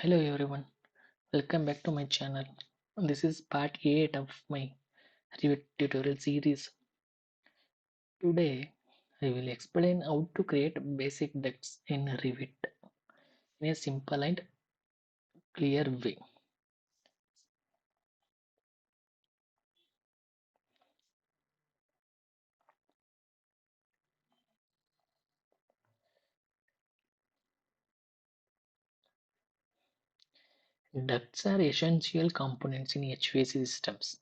Hello everyone, welcome back to my channel. This is part 8 of my Revit tutorial series. Today I will explain how to create basic ducts in Revit in a simple and clear way. Ducts are essential components in HVAC systems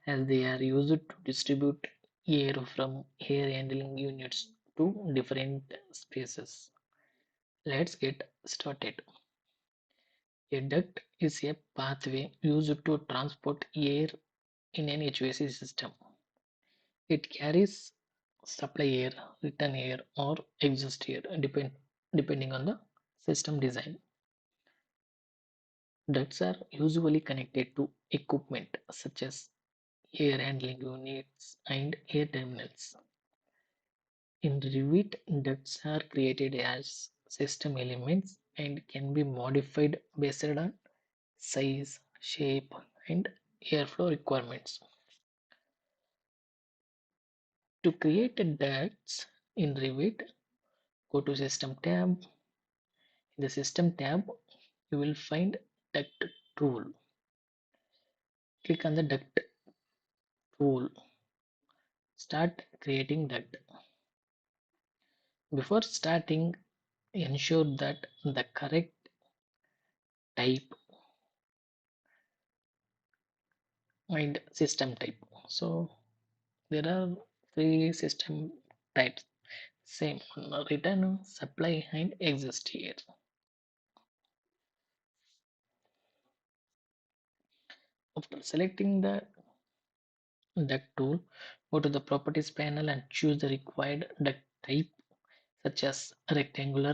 as they are used to distribute air from air handling units to different spaces. Let's get started. A duct is a pathway used to transport air in an HVAC system. It carries supply air, return air, or exhaust air depending on the system design. Ducts are usually connected to equipment such as air handling units and air terminals. In Revit, ducts are created as system elements and can be modified based on size, shape, and airflow requirements. To create a ducts in Revit, go to System tab. In the System tab, you will find Duct tool. Click on the Duct tool. Start creating duct. Before starting, ensure that the correct type and system type. So there are three system types. Same return, supply, and exhaust here. After selecting the duct tool, go to the properties panel and choose the required duct type such as rectangular,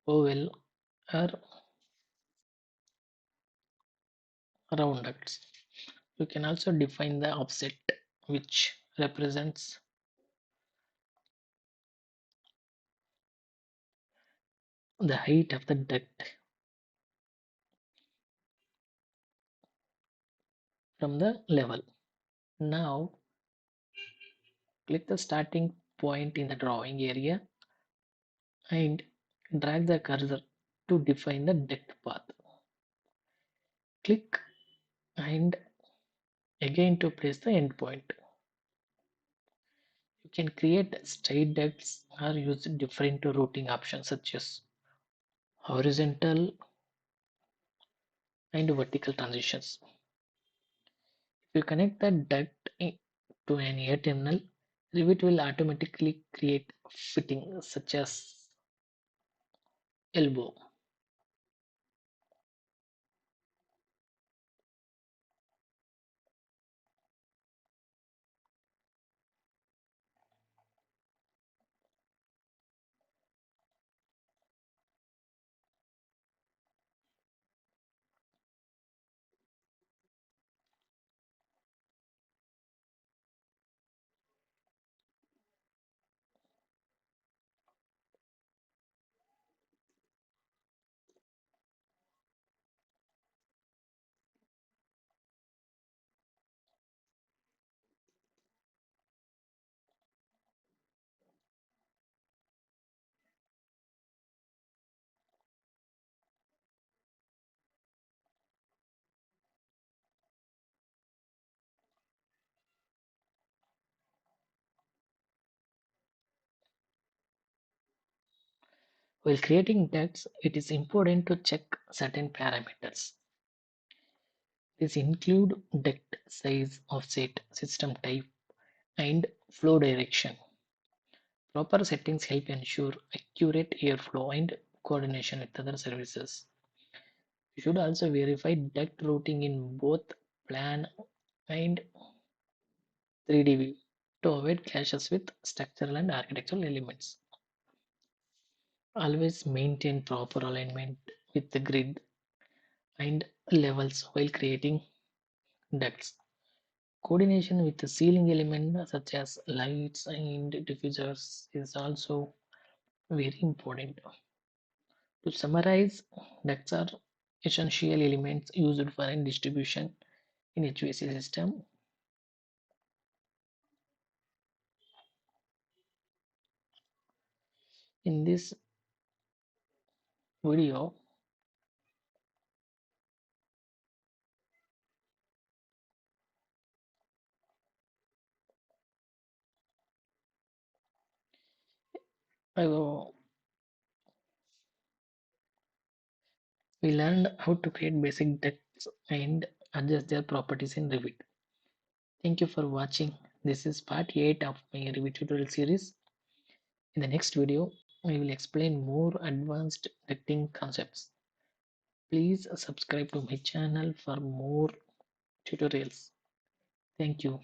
oval, or round ducts. You can also define the offset, which represents the height of the duct from the level. Now click the starting point in the drawing area and drag the cursor to define the duct path. Click and again to place the endpoint. You can create straight ducts or use different routing options such as horizontal and vertical transitions. If you connect the duct to an air terminal, Revit will automatically create fitting such as elbow. While creating ducts, it is important to check certain parameters. These include duct size, offset, system type, and flow direction. Proper settings help ensure accurate airflow and coordination with other services. You should also verify duct routing in both plan and 3D view to avoid clashes with structural and architectural elements. Always maintain proper alignment with the grid and levels while creating ducts. Coordination with the ceiling element such as lights and diffusers is also very important. To summarize, ducts are essential elements used for distribution in HVAC system. In this video, I we learned how to create basic ducts and adjust their properties in Revit. Thank you for watching. This is part 8 of my Revit tutorial series. In the next video, I will explain more advanced ducting concepts. Please subscribe to my channel for more tutorials. Thank you.